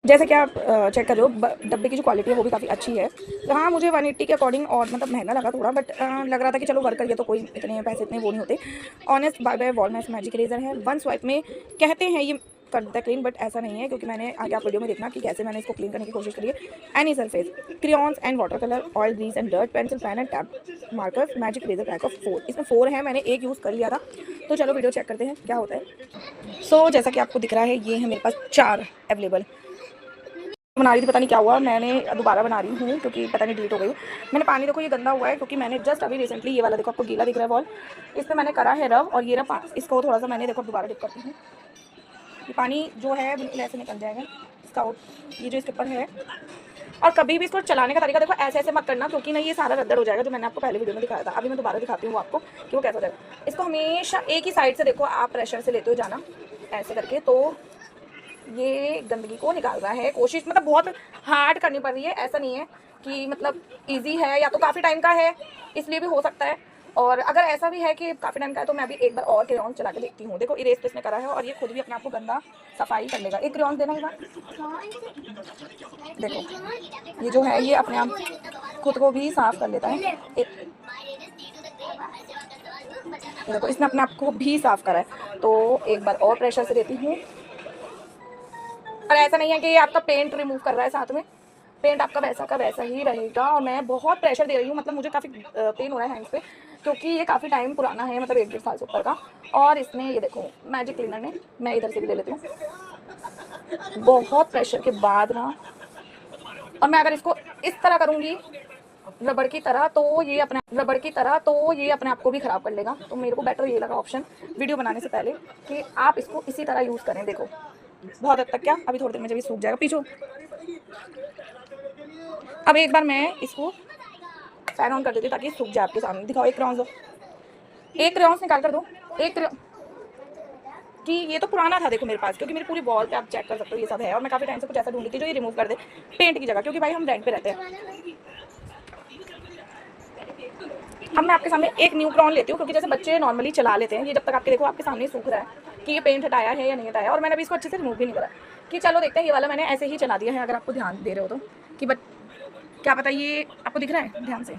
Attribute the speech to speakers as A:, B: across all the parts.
A: जैसे कि आप चेक कर रहे हो डब्बे की जो क्वालिटी है वो भी काफ़ी अच्छी है। तो हाँ, मुझे 180 के अकॉर्डिंग और मतलब महंगा लगा थोड़ा, बट लग रहा था कि चलो वर्क करिए तो कोई इतने पैसे इतने वो नहीं होते। Honest bye bye Walmax magic eraser है, वन स्वाइप में कहते हैं ये कर देता है क्लीन, बट ऐसा नहीं है, क्योंकि मैंने आगे आप वीडियो में देखना कि कैसे मैंने इसको क्लीन करने की कोशिश करी है। Any surface, crayons and water colour, oil grease and dirt, pencil, pen and tab markers, magic eraser pack of 4। इसमें 4 है, मैंने एक यूज़ कर लिया था। तो चलो वीडियो चेक करते हैं क्या होता है। सो जैसा कि आपको दिख रहा है, ये है मेरे पास 4 अवेलेबल। बना रही थी, पता नहीं क्या हुआ, मैंने दोबारा बना रही हूँ क्योंकि पता नहीं डिलीट हो गई। मैंने पानी देखो ये गंदा हुआ है, क्योंकि मैंने जस्ट अभी रिसेंटली ये वाला देखो आपको गीला दिख रहा है वॉल, इस पर मैंने करा है रब, और ये रब इसको थोड़ा सा मैंने देखो दोबारा डिप करती हूँ। ये पानी जो है बिल्कुल ऐसे निकल जाएगा इसका ये जो इसके ऊपर है। और कभी भी इसको चलाने का तरीका देखो ऐसे ऐसे मत करना, क्योंकि ना ये सारा रद्दर हो जाएगा, जो मैंने आपको पहले वीडियो में दिखाया था। अभी मैं दोबारा दिखाती हूँ आपको कि वो कैसा हो जाएगा। इसको हमेशा एक ही साइड से देखो आप प्रेशर से लेते हो जाना ऐसे करके, तो ये गंदगी को निकाल रहा है। कोशिश मतलब बहुत हार्ड करनी पड़ रही है, ऐसा नहीं है कि मतलब इजी है, या तो काफ़ी टाइम का है इसलिए भी हो सकता है। और अगर ऐसा भी है कि काफ़ी टाइम का है तो मैं अभी एक बार और क्रेयॉन चला के देखती हूँ। देखो इरेज तो इसने करा है और ये खुद भी अपने आप को गंदा सफाई कर लेगा। एक क्रेयॉन देना होगा, देखो ये जो है ये अपने आप खुद को भी साफ कर लेता है। देखो इसने अपने आप को भी साफ करा है। तो एक बार और प्रेशर से देती हूँ। और ऐसा नहीं है कि ये आपका पेंट रिमूव कर रहा है, साथ में पेंट आपका वैसा का वैसा ही रहेगा। और मैं बहुत प्रेशर दे रही हूँ, मतलब मुझे काफ़ी पेन हो रहा है हैंड्स पे, क्योंकि ये काफ़ी टाइम पुराना है, मतलब 1-1.5 साल से ऊपर का। और इसने ये देखो मैजिक क्लीनर ने, मैं इधर से भी ले लेती हूँ, बहुत प्रेशर के बाद ना। और मैं अगर इसको इस तरह करूँगी रबड़ की तरह, तो ये अपने आप को भी ख़राब कर लेगा। तो मेरे को बेटर ये लगा ऑप्शन वीडियो बनाने से पहले कि आप इसको इसी तरह यूज़ करें। देखो बहुत हद तक, क्या अभी थोड़ी देर में जब ये सूख जाएगा पीछे। अब एक बार मैं इसको फैन ऑन कर देती हूँ ताकि सूख जाए आपके सामने। दिखाओ एक क्रेयॉन्स दो, एक क्रेयॉन्स निकाल कर दो, एक कि ये तो पुराना था देखो मेरे पास, क्योंकि मेरी पूरी वॉल पे आप चेक कर सकते हो ये सब है। और मैं काफ़ी टाइम से कुछ ऐसा ढूंढ रही थी जो ये रिमूव कर दे पेंट की जगह, क्योंकि भाई हम रेंट पे रहते हैं। अब मैं आपके सामने एक न्यू क्रेयॉन लेती हूँ, क्योंकि जैसे बच्चे नॉर्मली चला लेते हैं, ये जब तक आपके देखो आपके सामने सूख रहा है कि ये पेंट हटाया है या नहीं हटाया। और मैंने अभी इसको अच्छे से रिमूव भी नहीं करा कि चलो देखते हैं। ये वाला मैंने ऐसे ही चला दिया है, अगर आपको ध्यान दे रहे हो तो, कि क्या पता ये आपको दिख रहा है ध्यान से,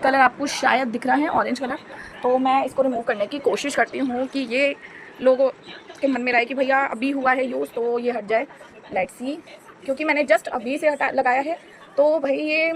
A: कलर आपको शायद दिख रहा है ऑरेंज कलर। तो मैं इसको रिमूव करने की कोशिश करती हूँ कि ये लोगों के मन में रहे कि भैया अभी हुआ है यूज़ तो ये हट जाए। लेट्स सी, क्योंकि मैंने जस्ट अभी से लगाया है, तो भाई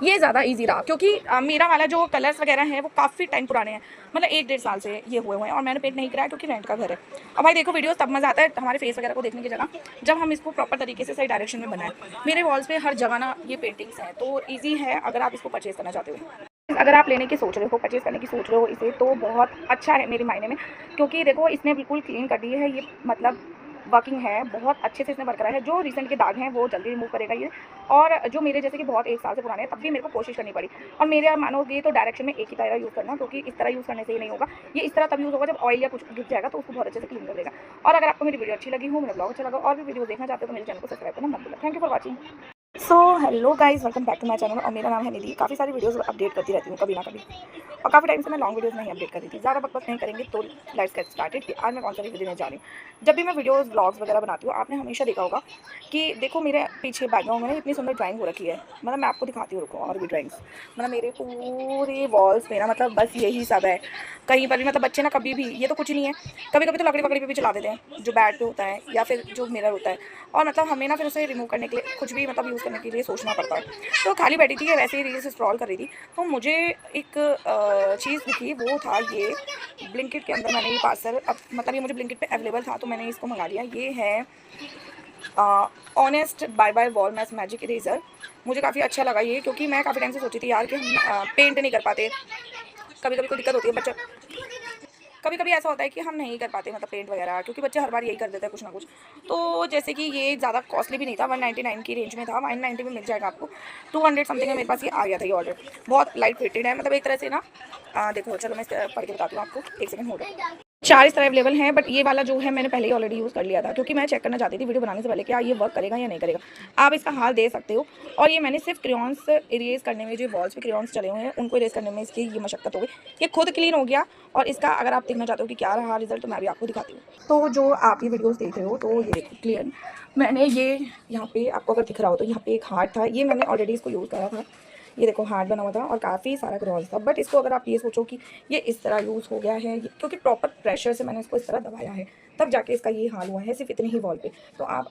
A: ये ज़्यादा इजी रहा, क्योंकि मेरा वाला जो कलर्स वगैरह हैं वो काफ़ी टाइम पुराने हैं, मतलब 1-1.5 साल से ये हुए हैं। और मैंने पेंट नहीं कराया क्योंकि रेंट का घर है। अब भाई देखो वीडियोस तब मज़ा आता है हमारे फेस वगैरह को देखने की जगह, जब हम इसको प्रॉपर तरीके से सही डायरेक्शन में बनाएं। मेरे वॉल्स पे हर जगह ना ये पेंटिंग्स हैं, तो ईजी है अगर आप इसको परचेज़ करना चाहते हो। अगर आप लेने की सोच रहे हो, परचेज़ करने की सोच रहे हो इसे, तो बहुत अच्छा है मेरे मायने में, क्योंकि देखो इसने बिल्कुल क्लीन कर दी है। ये मतलब वर्किंग है, बहुत अच्छे से इसने वर्क करा है। जो रिसेंट के दाग हैं वो जल्दी रिमूव करेगा ये। और जो मेरे जैसे कि बहुत 1 साल से पुराने हैं, तब भी मेरे को कोशिश करनी पड़ी। और मेरे मानोगे तो डायरेक्शन में एक ही तरह यूज़ करना, क्योंकि इस तरह यूज़ करने से ही नहीं होगा। ये इस तरह तब यूज़ होगा जब ऑयल या कुछ गिर जाएगा, तो उसको बहुत अच्छे से क्लीन कर देगा। और अगर आपको मेरी वीडियो अच्छी लगी हो, मेरा ब्लॉग अच्छा लगा और भी वीडियो देखना चाहते हो, तो मेरे चैनल को सब्सक्राइब करना मत भूलना। Thank you for watching. So hello guys, welcome back to my channel. और मेरा नाम है निधि। काफ़ी सारी वीडियोस अपडेट करती रहती हूँ कभी ना कभी, और काफ़ी टाइम से मैं लॉन्ग वीडियोस नहीं अपडेट कर रही थी। ज़्यादा बकवास नहीं करेंगे तो लेट्स गेट स्टार्टेड कि आज मैं कौन सा वीडियो देने जा रही हूँ। जब भी मैं वीडियोस ब्लॉग्स वगैरह बनाती हूँ, आपने हमेशा देखा होगा कि देखो मेरे पीछे बैकग्राउंड में इतनी सुंदर ड्राइंग हो रखी है। मतलब मैं आपको दिखाती हूँ, रुको, और भी ड्राइंग्स, मतलब मेरे पूरे वॉल्स पे ना मतलब बस यही सब है। कहीं पर भी मतलब बच्चे ना कभी भी, ये तो कुछ ही नहीं है, कभी कभी तो लकड़ी पकड़ी पे भी चला देते हैं, जो बैट पे होता है या फिर जो मिरर होता है। और मतलब हमें ना फिर उसे रिमूव करने के लिए कुछ भी मतलब यूज़ करने के लिए सोचना पड़ता है। तो खाली बैठी थी, वैसे ही रील्स स्क्रॉल कर रही थी, तो मुझे एक चीज़ दिखी, वो था ये ब्लिंकिट के अंदर। मैंने ये पार्सल, अब मतलब ये मुझे ब्लिंकिट पे अवेलेबल था तो मैंने इसको मंगा लिया। ये है honest bye bye Walmax magic eraser. मुझे काफ़ी अच्छा लगा ये, क्योंकि मैं काफ़ी टाइम से सोची थी यार कि हम पेंट नहीं कर पाते, कभी कभी कोई दिक्कत होती है बच्चा, कभी कभी ऐसा होता है कि हम नहीं कर पाते मतलब पेंट वगैरह, क्योंकि बच्चे हर बार यही कर देते हैं कुछ ना कुछ। तो जैसे कि ये ज़्यादा कॉस्टली भी नहीं था, 199 की रेंज में था, 190 में मिल जाएगा आपको। 200 समथिंग में मेरे पास ये आ गया था ये ऑर्डर। बहुत लाइट वेटेड है, मतलब एक तरह से ना देखो चलो मैं पढ़ के बताती हूँ आपको, एक सेकंड हो रहा है। 4 इस तरह अवेलेबल हैं, बट ये वाला जो है मैंने पहले ही ऑलरेडी यूज़ कर लिया था, क्योंकि मैं चेक करना चाहती थी वीडियो बनाने से पहले क्या ये वर्क करेगा या नहीं करेगा। आप इसका हाल दे सकते हो। और ये मैंने सिर्फ क्रेयॉन्स इरेज़ करने में, जो वॉल्स पे क्रेयॉन्स चले हुए हैं उनको इरेज़ करने में इसकी ये मशक्कत हो गई। ये खुद क्लीन हो गया। और इसका अगर आप देखना चाहते हो कि क्या रहा रिज़ल्ट, तो मैं भी आपको दिखाती हूँ। तो जो आप ये वीडियोज़ देख रहे हो, तो ये देखो क्लियर मैंने ये यहाँ पे आपको अगर दिख रहा हो तो यहाँ पे एक हार्ट था, ये मैंने ऑलरेडी इसको यूज़ करा था। ये देखो हार्ट बना हुआ था और काफ़ी सारा क्रॉस था, बट इसको अगर आप ये सोचो कि ये इस तरह यूज़ हो गया है, क्योंकि प्रॉपर प्रेशर से मैंने इसको इस तरह दबाया है, तब जाके इसका ये हाल हुआ है, सिर्फ इतनी ही वॉल पे। तो आप